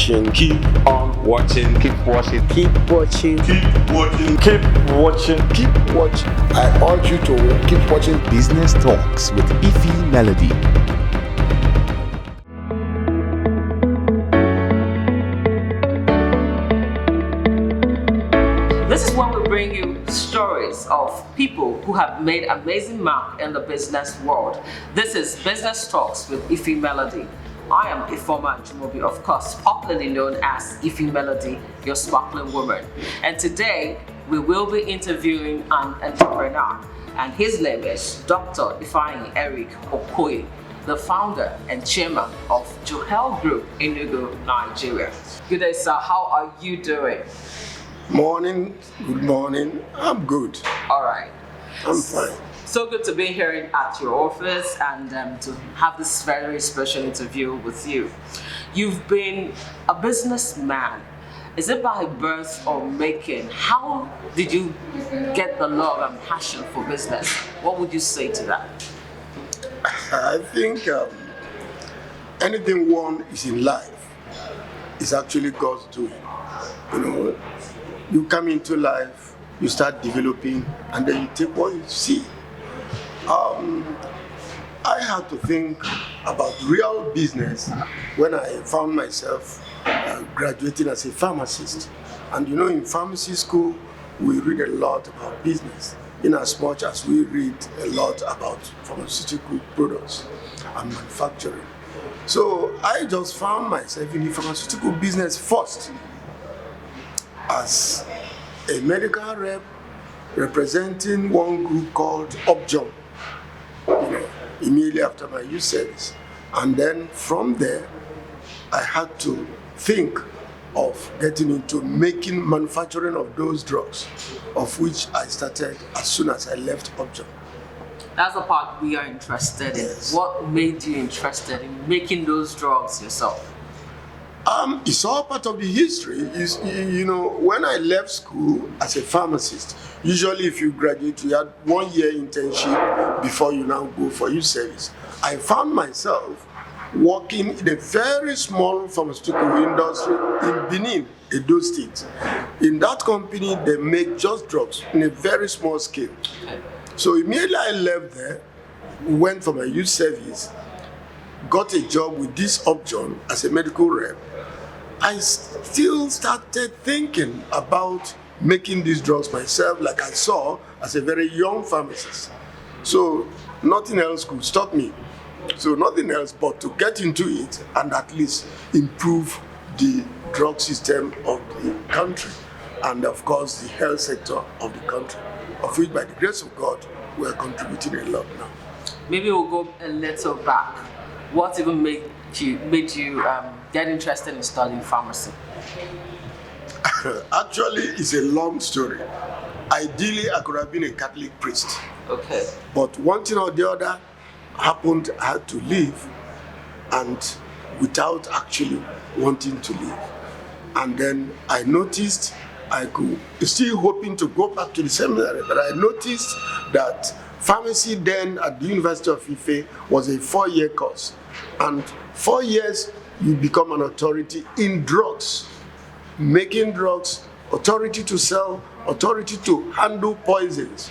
watching. Keep on watching. Keep watching. Keep watching. Keep watching. Keep watching. Keep watching. I urge you to keep watching Business Talks with IfyMelody. This is when we bring you stories of people who have made amazing mark in the business world. This is Business Talks with IfyMelody. I am Ifeoma Ajumobi, of course, popularly known as IfyMelody, your sparkling woman. And today, we will be interviewing an entrepreneur, and his name is Dr. Ifeanyi Okoye, the founder and chairman of Juhel Group, Enugu, Nigeria. Good day, sir. How are you doing? Morning, good morning. I'm good. All right. I'm fine. So good to be here at your office and to have this very special interview with you. You've been a businessman. Is it by birth or making? How did you get the love and passion for business? What would you say to that? I think anything one is in life is actually God's doing. You know, you come into life, you start developing, and then you take what you see. I had to think about real business when I found myself graduating as a pharmacist. And you know, in pharmacy school, we read a lot about business, in as much as we read a lot about pharmaceutical products and manufacturing. So I just found myself in the pharmaceutical business first as a medical rep representing one group called Upjohn, immediately after my youth service. And then from there, I had to think of getting into making manufacturing of those drugs, of which I started as soon as I left Upjohn. That's the part we are interested in. Yes. What made you interested in making those drugs yourself? It's all part of the history. You know, when I left school as a pharmacist, usually if you graduate, you had 1 year internship before you now go for your service. I found myself working in a very small pharmaceutical industry in Benin, Edo State. In that company, they make just drugs in a very small scale. So immediately I left there, went for my youth service, got a job with this Upjohn as a medical rep. I still started thinking about making these drugs myself, like I saw as a very young pharmacist. So nothing else could stop me. So nothing else but to get into it and at least improve the drug system of the country and of course the health sector of the country, of which by the grace of God we are contributing a lot now. Maybe we'll go a little back. What even made you get interested in studying pharmacy? Actually, it's a long story. Ideally, I could have been a Catholic priest. Okay. But one thing or the other happened, I had to leave, and without actually wanting to leave. And then I noticed I could, still hoping to go back to the seminary, but I noticed that pharmacy then at the University of Ife was a 4-year course. And 4 years, you become an authority in drugs, making drugs, authority to sell, authority to handle poisons.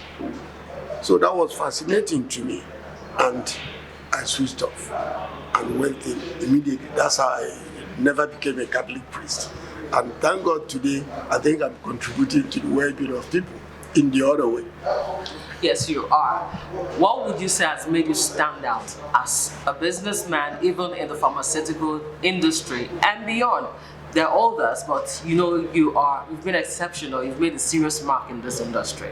So that was fascinating to me. And I switched off and went in immediately. That's how I never became a Catholic priest. And thank God today, I think I'm contributing to the well-being of people in the other way. Yes, you are. What would you say has made you stand out as a businessman, even in the pharmaceutical industry and beyond? They're others, but you know you've been exceptional. You've made a serious mark in this industry.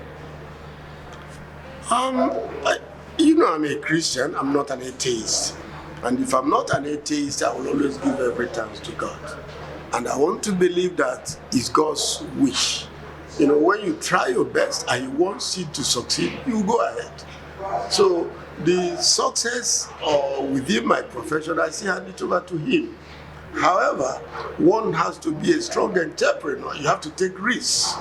I'm a Christian. I'm not an atheist. And if I'm not an atheist, I will always give every thanks to God. And I want to believe that it's God's wish. You know, when you try your best and you want it to succeed, you go ahead. So the success within my profession, I still hand it over to Him. However, one has to be a strong entrepreneur. You have to take risks.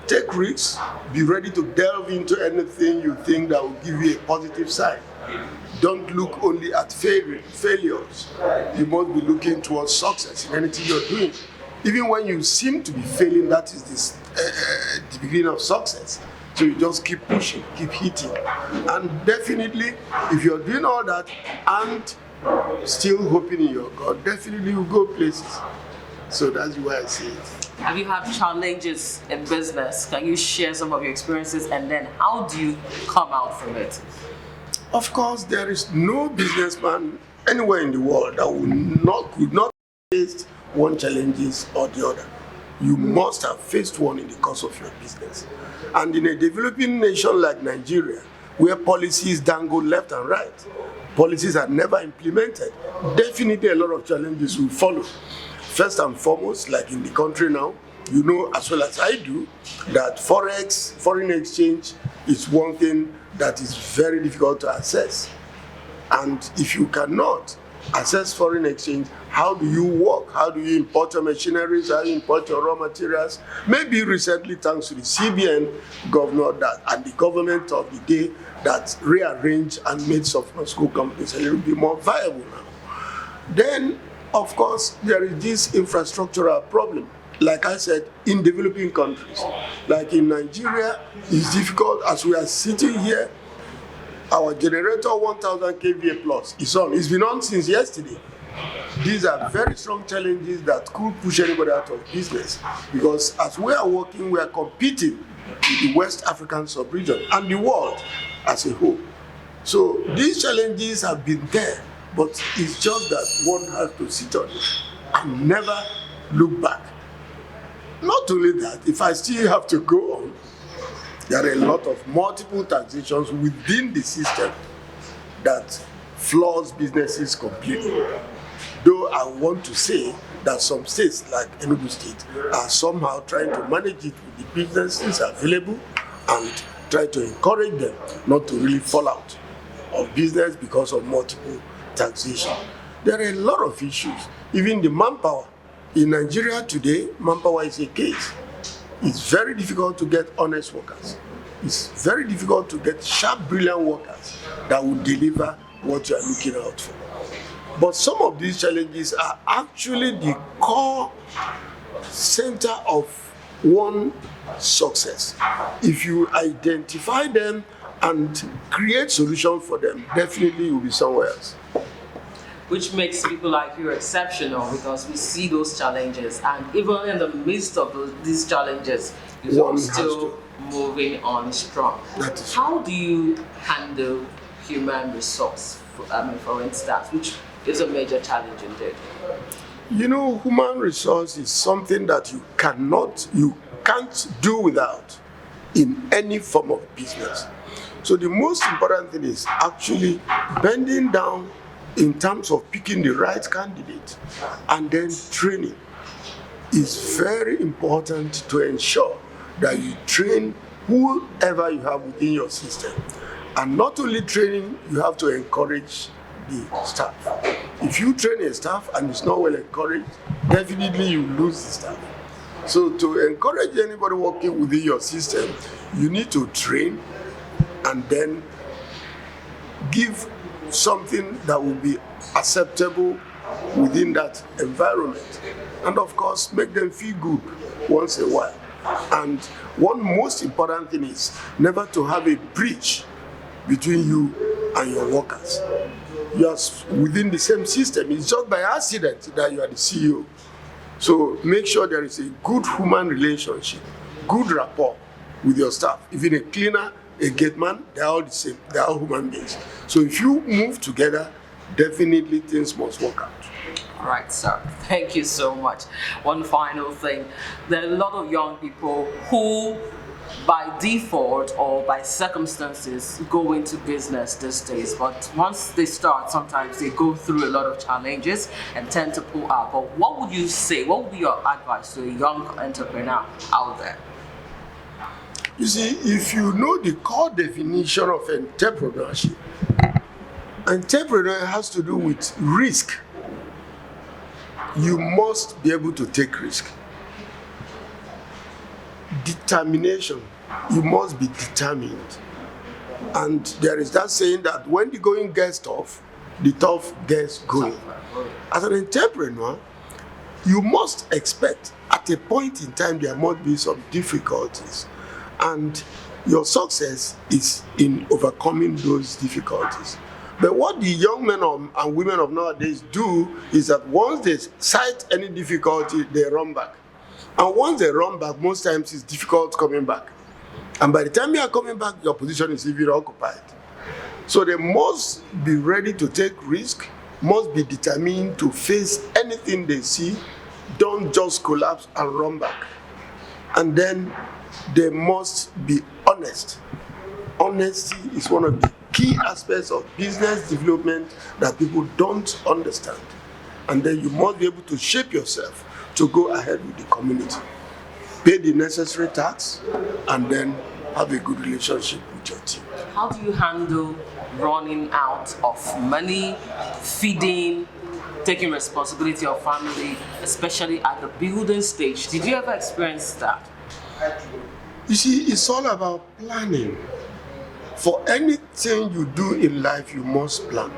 Take risks, be ready to delve into anything you think that will give you a positive side. Don't look only at failures. You must be looking towards success in anything you're doing. Even when you seem to be failing, that is the beginning of success. So you just keep pushing, keep hitting. And definitely, if you're doing all that and still hoping in your God, definitely you go places. So that's why I say it. Have you had challenges in business? Can you share some of your experiences, and then how do you come out from it? Of course, there is no businessman anywhere in the world that could not face one challenges or the other. You must have faced one in the course of your business. And in a developing nation like Nigeria, where policies dangle left and right, policies are never implemented, definitely a lot of challenges will follow. First and foremost, like in the country now, you know as well as I do, that forex, foreign exchange, is one thing that is very difficult to assess. And if you cannot assess foreign exchange, how do you work? How do you import your machineries? How do you import your raw materials? Maybe recently, thanks to the CBN governor and the government of the day that rearranged and made some school companies a little bit more viable now. Then, of course, there is this infrastructural problem. Like I said, in developing countries, like in Nigeria, it's difficult. As we are sitting here, our generator 1000 kVA plus is on. It's been on since yesterday. These are very strong challenges that could push anybody out of business, because as we are working, we are competing with the West African sub-region and the world as a whole. So these challenges have been there, but it's just that one has to sit on it and never look back. Not only that, if I still have to go on, there are a lot of multiple taxations within the system that flaws businesses completely. Though I want to say that some states like Enugu State are somehow trying to manage it with the businesses available and try to encourage them not to really fall out of business because of multiple taxation. There are a lot of issues, even the manpower. In Nigeria today, manpower is a case. It's very difficult to get honest workers. It's very difficult to get sharp, brilliant workers that will deliver what you are looking out for. But some of these challenges are actually the core center of one success. If you identify them and create solutions for them, definitely you'll be somewhere else. Which makes people like you exceptional, because we see those challenges, and even in the midst of these challenges, you're still moving on strong. How do you handle human resource, for instance, which is a major challenge indeed? You know, human resource is something that you can't do without in any form of business. So the most important thing is actually bending down in terms of picking the right candidate, and then training is very important to ensure that you train whoever you have within your system. And not only training, you have to encourage the staff. If you train a staff and it's not well encouraged, definitely you lose the staff. So to encourage anybody working within your system, you need to train and then give something that will be acceptable within that environment. And of course, make them feel good once in a while. And one most important thing is never to have a breach between you and your workers. You are within the same system. It's just by accident that you are the CEO. So make sure there is a good human relationship, good rapport with your staff. Even a cleaner, a gate man, they're all the same. They're all human beings. So if you move together, definitely things must work out. All right, sir. Thank you so much. One final thing. There are a lot of young people who, by default or by circumstances, go into business these days. But once they start, sometimes they go through a lot of challenges and tend to pull out. But what would you say? What would be your advice to a young entrepreneur out there? You see, if you know the core definition of entrepreneurship, entrepreneur has to do with risk. You must be able to take risk. Determination. You must be determined. And there is that saying that when the going gets tough, the tough gets going. As an entrepreneur, you must expect at a point in time there must be some difficulties. And your success is in overcoming those difficulties. But what the young men and women of nowadays do is that once they sight any difficulty, they run back. And once they run back, most times it's difficult coming back. And by the time you are coming back, your position is even occupied. So they must be ready to take risk, must be determined to face anything they see, don't just collapse and run back. And then they must be honest. Honesty is one of the key aspects of business development that people don't understand. And then you must be able to shape yourself to go ahead with the community. Pay the necessary tax and then have a good relationship with your team. How do you handle running out of money, feeding, taking responsibility of family, especially at the building stage? Did you ever experience that? You see, it's all about planning. For anything you do in life, you must plan.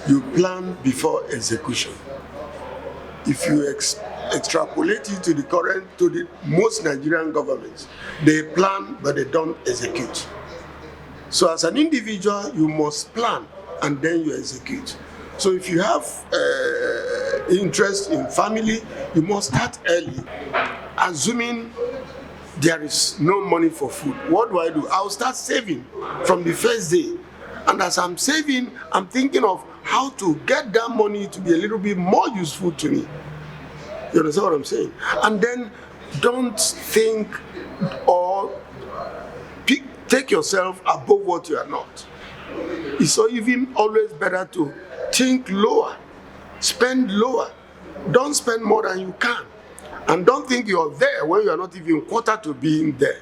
You plan before execution. If you extrapolate it to the most Nigerian governments, they plan but they don't execute. So as an individual, you must plan and then you execute. So if you have interest in family, you must start early, assuming there is no money for food. What do? I'll start saving from the first day. And as I'm saving, I'm thinking of how to get that money to be a little bit more useful to me. You understand what I'm saying? And then don't think or take yourself above what you are not. It's even always better to think lower, spend lower. Don't spend more than you can. And don't think you're there when you are not even quarter to being there.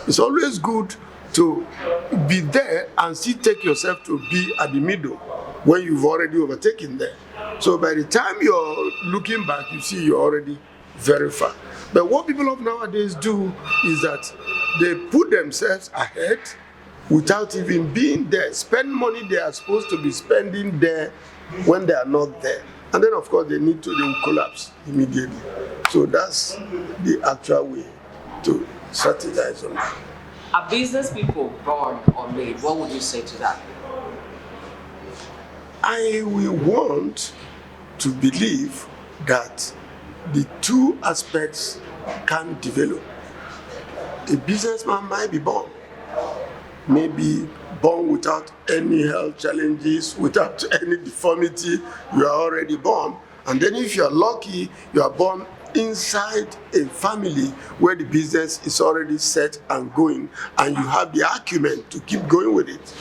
It's always good to be there and still take yourself to be at the middle when you've already overtaken there. So by the time you're looking back, you see you're already very far. But what people of nowadays do is that they put themselves ahead without even being there, spend money they are supposed to be spending there when they are not there. And then of course they will collapse immediately. So that's the actual way to strategize on that. Are business people born or made? What would you say to that? I will want to believe that the two aspects can develop. A businessman might be born, maybe born without any health challenges, without any deformity. You are already born. And then if you are lucky, you are born inside a family where the business is already set and going, and you have the acumen to keep going with it.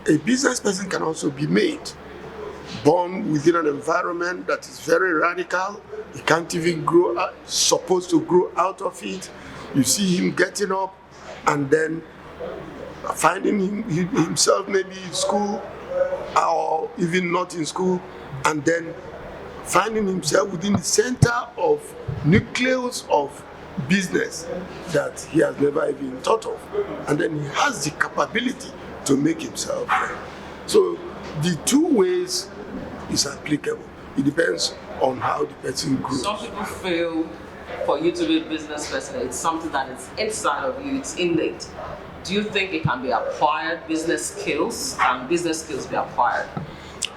A business person can also be made, born within an environment that is very radical. He can't even grow up, supposed to grow out of it. You see him getting up and then finding himself maybe in school or even not in school, and then finding himself within the center of nucleus of business that he has never even thought of. And then he has the capability to make himself. So the two ways is applicable. It depends on how the person grows. Some people feel for you to be a business person, it's something that is inside of you, it's innate. Do you think it can be acquired, business skills? Can business skills be acquired?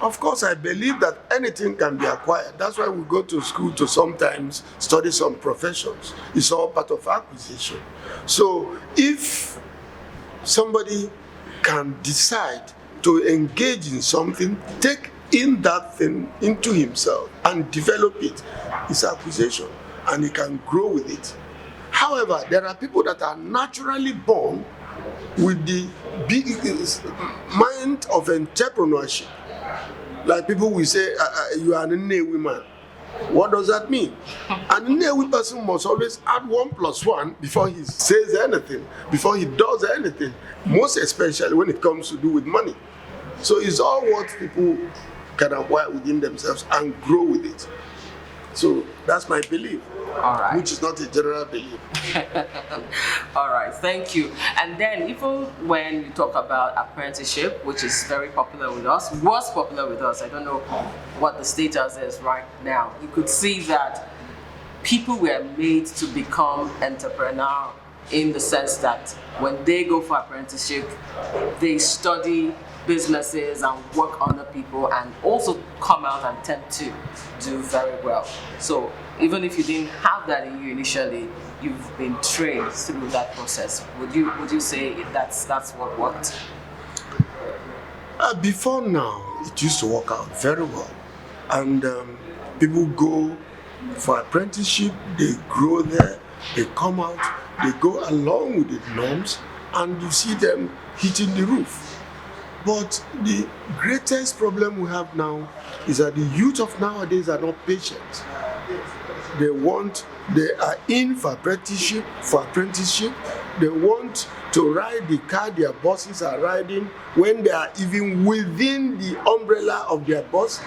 Of course, I believe that anything can be acquired. That's why we go to school to sometimes study some professions. It's all part of acquisition. So if somebody can decide to engage in something, take in that thing into himself and develop it, it's acquisition, and he can grow with it. However, there are people that are naturally born with the big mind of entrepreneurship. Like people will say, you are an Nnewi man. What does that mean? An Nnewi person must always add 1 + 1 before he says anything, before he does anything, most especially when it comes to do with money. So it's all what people can acquire within themselves and grow with it. So That's my belief. All right. Which is not a general belief. All right, thank you. And then even when you talk about apprenticeship, which is very popular with us, was popular with us, I don't know what the status is right now, you could see that people were made to become entrepreneurs in the sense that when they go for apprenticeship, they study businesses and work under people and also come out and tend to do very well. So even if you didn't have that in you initially, you've been trained through that process. Would you say that's what worked? Before now, it used to work out very well. And people go for apprenticeship, they grow there, they come out, they go along with the norms, and you see them hitting the roof. But the greatest problem we have now is that the youth of nowadays are not patient. They are in for apprenticeship. They want to ride the car their bosses are riding when they are even within the umbrella of their bosses.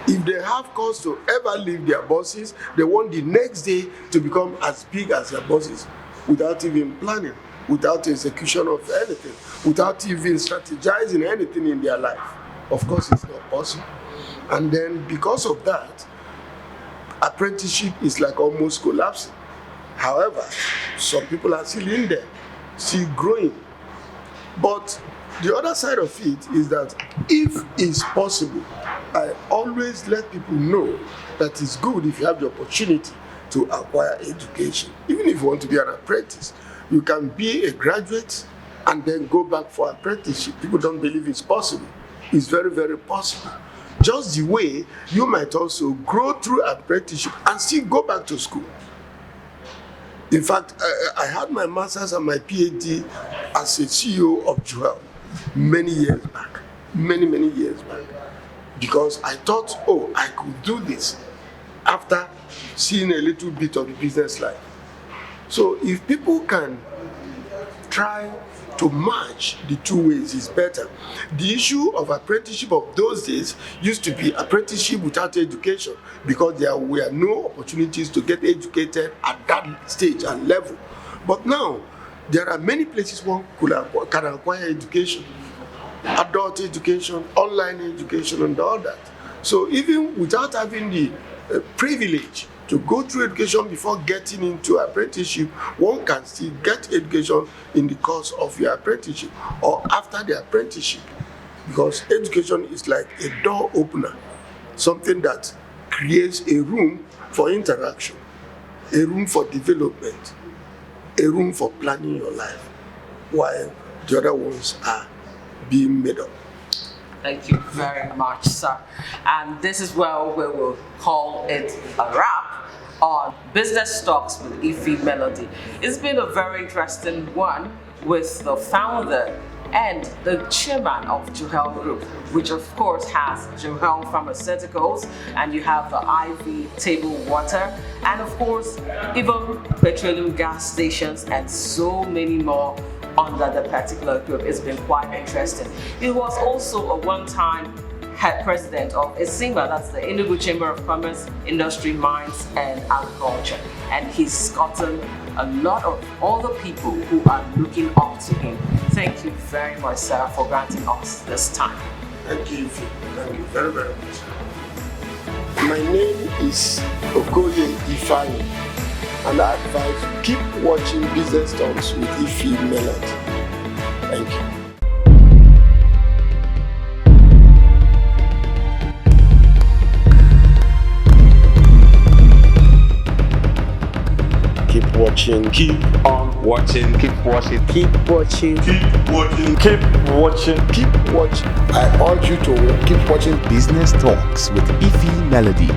If they have cause to ever leave their bosses, they want the next day to become as big as their bosses without even planning, without execution of anything, without even strategizing anything in their life. Of course, it's not possible. And then because of that, apprenticeship is like almost collapsing. However, some people are still in there, still growing. But the other side of it is that if it's possible, I always let people know that it's good if you have the opportunity to acquire education. Even if you want to be an apprentice, you can be a graduate and then go back for apprenticeship. People don't believe it's possible. It's very, very possible. Just the way you might also grow through apprenticeship and still go back to school. In fact, I had my master's and my PhD as a CEO of Juhel many years back, many years back, because I thought, oh, I could do this after seeing a little bit of the business life. So if people can try to match the two ways, is better. The issue of apprenticeship of those days used to be apprenticeship without education because there were no opportunities to get educated at that stage and level. But now, there are many places one can acquire education, adult education, online education, and all that. So even without having the privilege to go through education before getting into apprenticeship, one can still get education in the course of your apprenticeship or after the apprenticeship, because education is like a door opener, something that creates a room for interaction, a room for development, a room for planning your life, while the other ones are being made up. Thank you very much, sir. And this is where we will call it a wrap on Business Talks with ECCIMA. It's been a very interesting one with the founder and the chairman of Juhel Group, which of course has Juhel Pharmaceuticals, and you have the IV table water, and of course even petroleum gas stations and so many more under the particular group. It's been quite interesting. He was also a one-time head president of ECCIMA, that's the Enugu Chamber of Commerce, Industry, Mines and Agriculture. And he's gotten a lot of other people who are looking up to him. Thank you very much, sir, for granting us this time. Thank you. Thank you very, very much. My name is Okoye Ifeanyi, and I advise you keep watching Business Talks with IfyMelody. Thank you. Keep watching. Keep on watching. Keep watching. Keep watching. Keep watching. Keep watching. Keep watching. I urge you to keep watching Business Talks with IfyMelody.